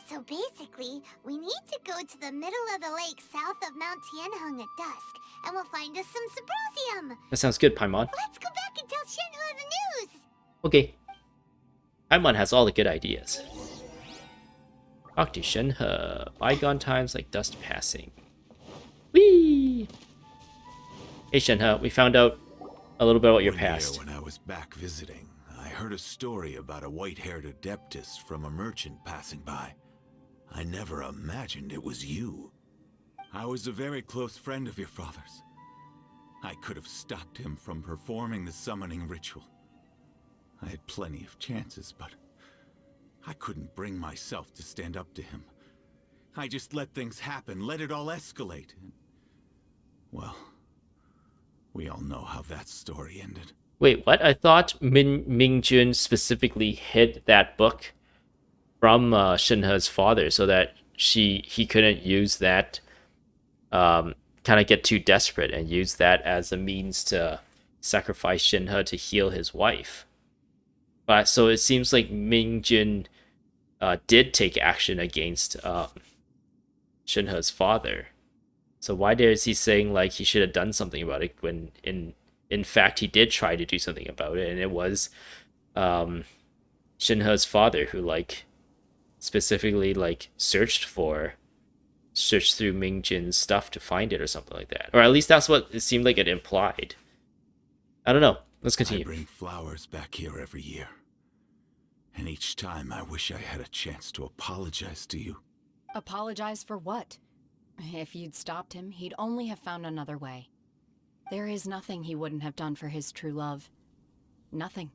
So basically, we need to go to the middle of the lake south of Mount Tianheng at dusk, and we'll find us some Subrosium. That sounds good, Paimon. Let's go back and tell Shenhe the news. Okay. Paimon has all the good ideas. Talk to Shenhe. Bygone times like dust passing. Whee! Hey Shenhe, we found out a little bit about your past. When I was back visiting, I heard a story about a white-haired adeptus from a merchant passing by. I never imagined it was you. I was a very close friend of your father's. I could have stopped him from performing the summoning ritual. I had plenty of chances, but I couldn't bring myself to stand up to him. I just let things happen, let it all escalate. Well, we all know how that story ended. Wait, what? I thought Mingjun specifically hid that book from Shenhe's father so that he couldn't use that, kind of get too desperate and use that as a means to sacrifice Shenhe to heal his wife. But so it seems like Ming Jin did take action against Shenhe's father. So why is he saying like he should have done something about it when in fact he did try to do something about it, and it was Shenhe's father who like specifically like searched through Ming Jin's stuff to find it or something like that. Or at least that's what it seemed like it implied. I don't know. Let's continue. I bring flowers back here every year. And each time I wish I had a chance to apologize to you. Apologize for what? If you'd stopped him, he'd only have found another way. There is nothing he wouldn't have done for his true love. Nothing.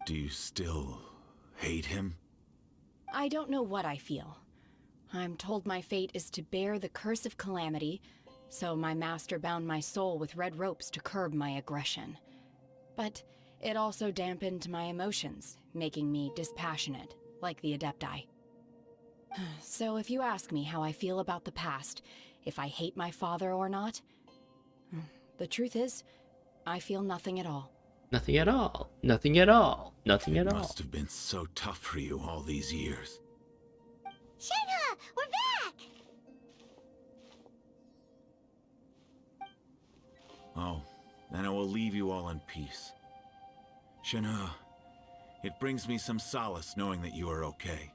Do you still hate him? I don't know what I feel. I'm told my fate is to bear the curse of calamity, so my master bound my soul with red ropes to curb my aggression. But it also dampened my emotions, making me dispassionate, like the Adepti. So if you ask me how I feel about the past, if I hate my father or not, the truth is, I feel nothing at all. Nothing at all. Nothing at all. Nothing at It all. must have been so tough for you all these years. Shenhe, we're back! Oh, then I will leave you all in peace. Shenhe, it brings me some solace knowing that you are okay.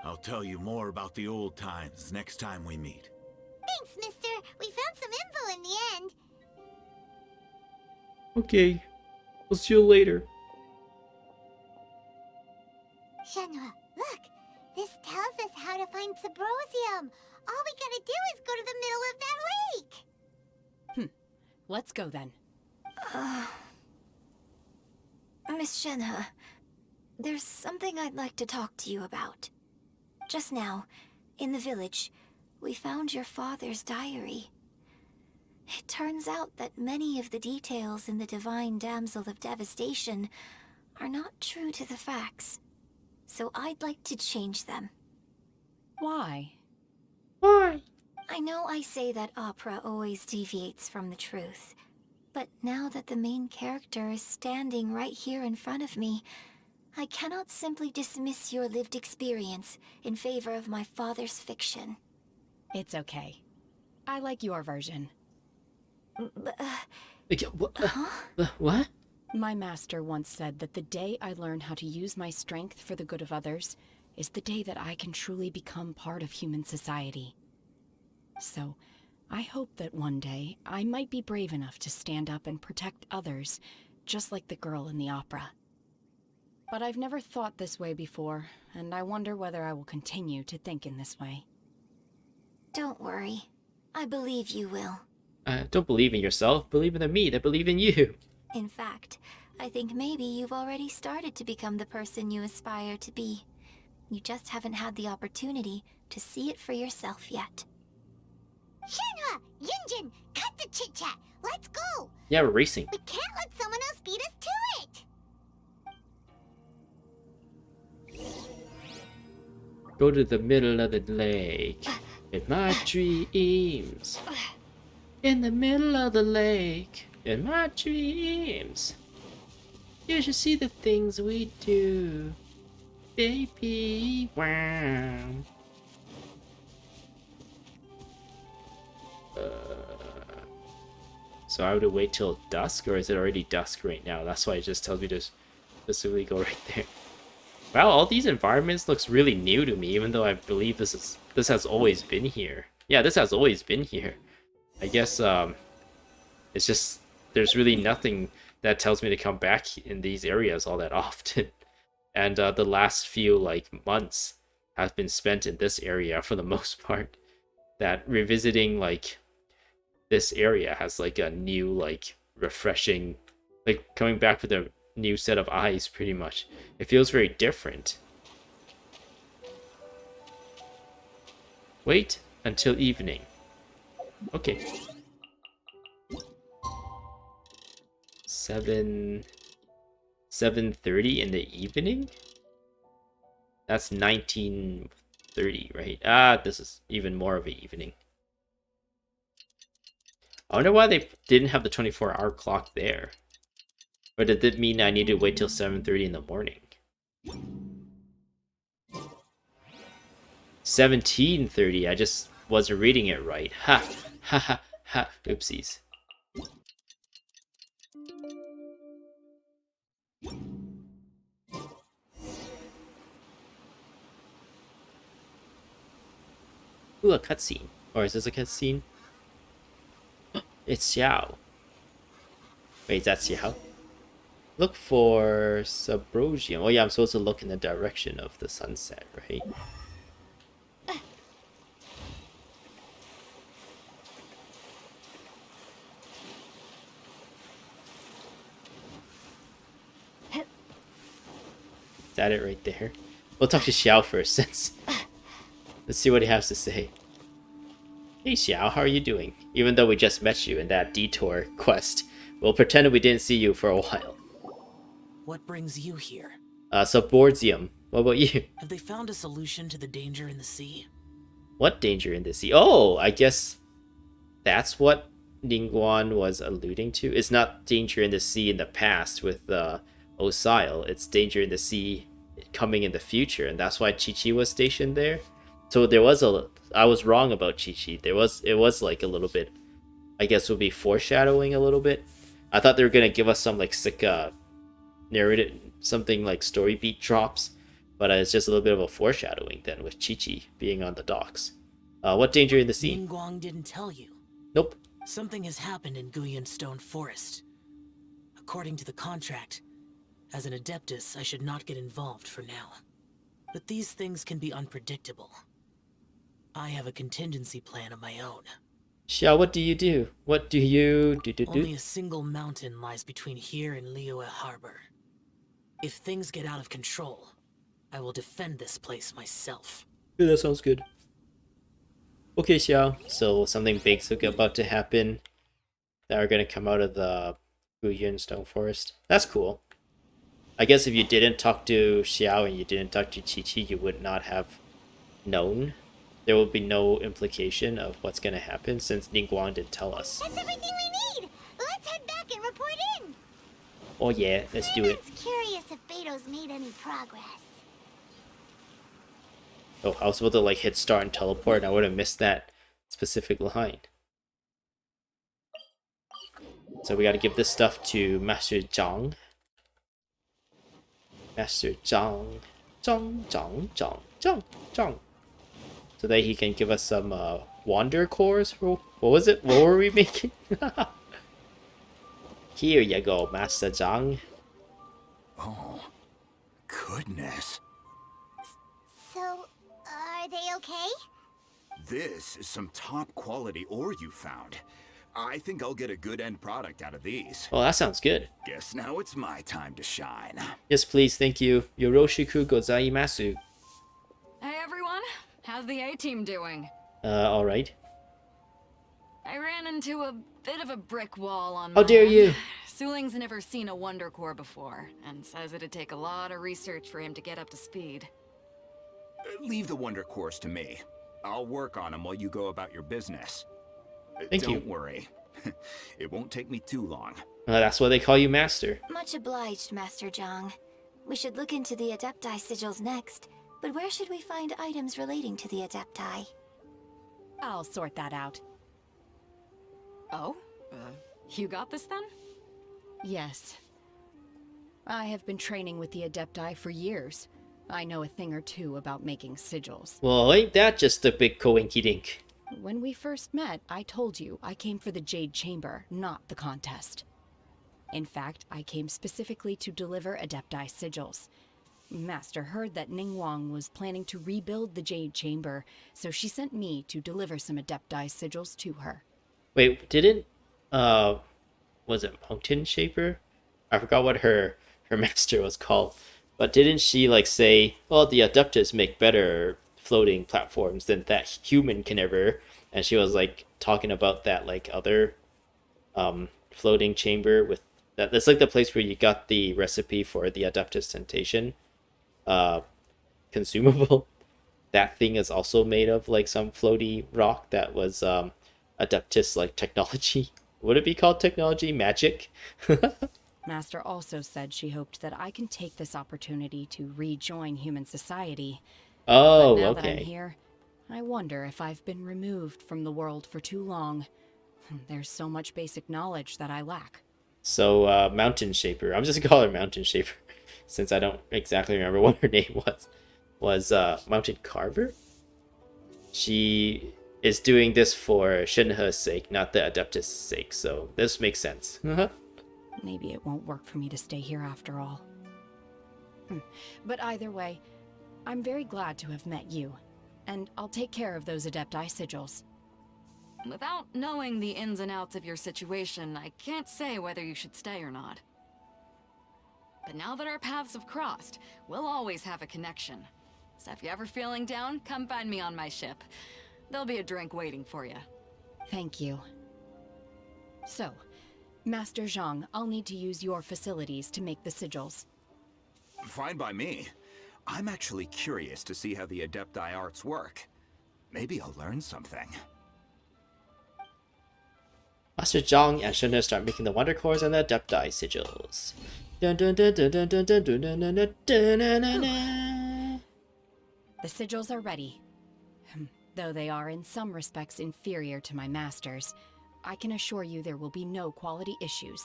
I'll tell you more about the old times next time we meet. Thanks, mister. We found some info in the end. Okay. We'll see you later. Shenhe, look. This tells us how to find Subrosium. All we gotta do is go to the middle of that lake. Let's go then. Miss Shenhe, there's something I'd like to talk to you about. Just now, in the village, we found your father's diary. It turns out that many of the details in the Divine Damsel of Devastation are not true to the facts. So I'd like to change them. Why? Why? I know I say that opera always deviates from the truth, but now that the main character is standing right here in front of me, I cannot simply dismiss your lived experience in favor of my father's fiction. It's okay. I like your version. What? My master once said that the day I learn how to use my strength for the good of others is the day that I can truly become part of human society. So, I hope that one day I might be brave enough to stand up and protect others, just like the girl in the opera. But I've never thought this way before, and I wonder whether I will continue to think in this way. Don't worry. I believe you will. Don't believe in yourself. Believe in the me that believe in you. In fact, I think maybe you've already started to become the person you aspire to be. You just haven't had the opportunity to see it for yourself yet. Shenhe, Yun Jin, cut the chit-chat. Let's go. Yeah, we're racing. We can't let someone else beat us to it. Go to the middle of the lake. In my dreams. In the middle of the lake. In my dreams. You should see the things we do. Baby. Wow. So I would wait till dusk, or is it already dusk right now? That's why it just tells me to specifically go right there. Wow, all these environments looks really new to me, even though I believe this has always been here. Yeah, this has always been here. I guess it's just there's really nothing that tells me to come back in these areas all that often. And the last few like months have been spent in this area for the most part. That revisiting like this area has like a new like refreshing, like coming back with a new set of eyes pretty much. It feels very different. Wait until evening. Okay. 7:30 in the evening? That's 19:30, right? Ah, this is even more of an evening. I wonder why they didn't have the 24-hour clock there. Or did that mean I need to wait till 7:30 in the morning? 17:30. I just wasn't reading it right. Ha ha ha ha. Oopsies. Ooh, a cutscene. Or is this a cutscene? It's Xiao. Wait, is that Xiao? Look for Subrosium. Oh yeah, I'm supposed to look in the direction of the sunset, right? Is that it right there? We'll talk to Xiao first, since... Let's see what he has to say. Hey Xiao, how are you doing? Even though we just met you in that detour quest, we'll pretend we didn't see you for a while. What brings you here? Suborzium. What about you? Have they found a solution to the danger in the sea? What danger in the sea? Oh, I guess that's what Ningguang was alluding to. It's not danger in the sea in the past with Osile. It's danger in the sea coming in the future, and that's why Chi-Chi was stationed there. So there was I was wrong about Chi-Chi. It was like a little bit, I guess would be foreshadowing a little bit. I thought they were gonna give us some like sick narrated something like story beat drops, but it's just a little bit of a foreshadowing then with Chi-Chi being on the docks. What danger in the sea? Ningguang didn't tell you. Nope. Something has happened in Guyan Stone Forest. According to the contract, as an Adeptus, I should not get involved for now. But these things can be unpredictable. I have a contingency plan of my own. Xiao, what do you do? What do you do? Only a single mountain lies between here and Liyue Harbor. If things get out of control, I will defend this place myself. Yeah, that sounds good. Okay, Xiao. So something big's about to happen that are gonna come out of the Guyan Stone Forest. That's cool. I guess if you didn't talk to Xiao and you didn't talk to Chi-Chi, you would not have known. There will be no implication of what's gonna happen since Ningguang didn't tell us. That's everything we need! Let's head back and report in! Oh yeah, let's do it. Paimon's curious if Beidou's made any progress. Oh, I was supposed to like hit start and teleport and I would have missed that specific line. So we gotta give this stuff to Master Zhang. Master Zhang. Zhang. So that he can give us some wander cores. What was it? What were we making? Here you go, Master Zhang. Oh, goodness. So, are they okay? This is some top quality ore you found. I think I'll get a good end product out of these. Oh, that sounds good. Guess now it's my time to shine. Yes, please, thank you. Yoroshiku gozaimasu. Hey everyone, how's the A-team doing? Alright. I ran into a bit of a brick wall on How dare my you! end. Suling's never seen a Wonder Core before, and says it'd take a lot of research for him to get up to speed. Leave the wonder cores to me. I'll work on them while you go about your business. Thank you. Don't worry. It won't take me too long. That's why they call you Master. Much obliged, Master Zhang. We should look into the Adepti sigils next, but where should we find items relating to the Adepti? I'll sort that out. Oh? You got this then? Yes. I have been training with the Adepti for years. I know a thing or two about making sigils. Well, ain't that just a big coinky-dink? When we first met, I told you I came for the Jade Chamber, not the contest. In fact, I came specifically to deliver Adepti sigils. Master heard that Ningguang was planning to rebuild the Jade Chamber, so she sent me to deliver some Adepti sigils to her. Wait, didn't, was it Mountain Shaper? I forgot what her master was called. But didn't she, like, say, well, the Adeptus make better floating platforms than that human can ever? And she was, like, talking about that, like, other floating chamber with... That's, like, the place where you got the recipe for the Adeptus Temptation consumable. That thing is also made of, like, some floaty rock that was Adeptus, like, technology. Would it be called technology magic? Master also said she hoped that I can take this opportunity to rejoin human society. Oh, But now that I'm okay. here, I wonder if I've been removed from the world for too long. There's so much basic knowledge that I lack. So, Mountain Shaper. I'm just gonna call her Mountain Shaper, since I don't exactly remember what her name was. Was Mountain Carver? She is doing this for Shenhe's sake, not the Adeptus' sake, so this makes sense. Maybe it won't work for me to stay here after all. But either way, I'm very glad to have met you, and I'll take care of those Adepti sigils. Without knowing the ins and outs of your situation, I can't say whether you should stay or not. But now that our paths have crossed, we'll always have a connection. So if you're ever feeling down, come find me on my ship. There'll be a drink waiting for you. Thank you. So, Master Zhang, I'll need to use your facilities to make the sigils. Fine by me. I'm actually curious to see how the Adepti arts work. Maybe I'll learn something. Master Zhang and Shenhe start making the Wonder Cores and the Adepti sigils. Dun, dun, dun, dun, dun, dun, dun, dun, dun, dun, dun, dun, dun, dun, dun. The sigils are ready. Though they are in some respects inferior to my master's, I can assure you there will be no quality issues.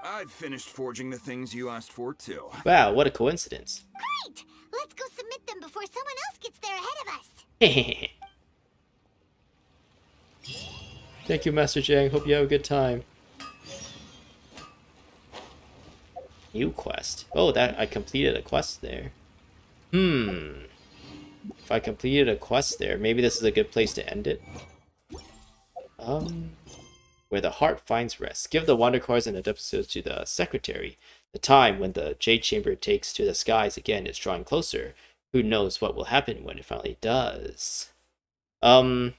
I've finished forging the things you asked for, too. Wow, what a coincidence. Great! Let's go submit them before someone else gets there ahead of us. Thank you, Master Zhang. Hope you have a good time. New quest. Oh, that I completed a quest there. If I completed a quest there, maybe this is a good place to end it. Where the heart finds rest. Give the Wonder Cores and Adeptus to the Secretary. The time when the Jade Chamber takes to the skies again is drawing closer. Who knows what will happen when it finally does? I'm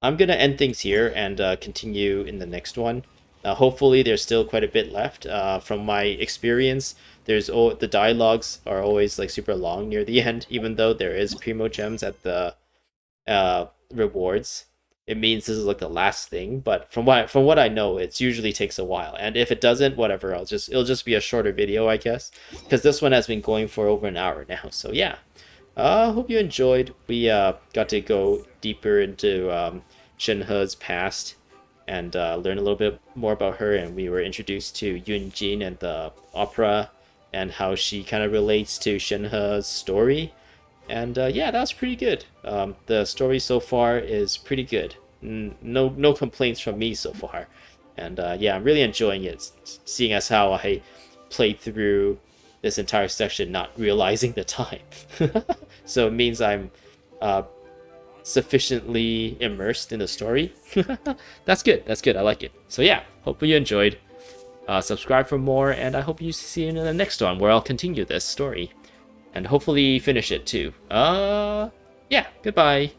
gonna end things here and continue in the next one. Hopefully, there's still quite a bit left. From my experience, the dialogues are always like super long near the end, even though there is primo gems at the rewards. It means this is like the last thing, but from what I know, it usually takes a while. And if it doesn't, whatever, it'll just be a shorter video, I guess, because this one has been going for over an hour now. So yeah, hope you enjoyed. We got to go deeper into Shenhe's past and learn a little bit more about her, and we were introduced to Yun Jin and the opera and how she kind of relates to Shenhe's story. And yeah, that was pretty good. The story so far is pretty good. No complaints from me so far. And yeah, I'm really enjoying it, seeing as how I played through this entire section not realizing the time. So it means I'm sufficiently immersed in the story. That's good. That's good. I like it. So yeah, hope you enjoyed. Subscribe for more, and I hope you see you in the next one where I'll continue this story. And hopefully finish it too. Yeah, goodbye.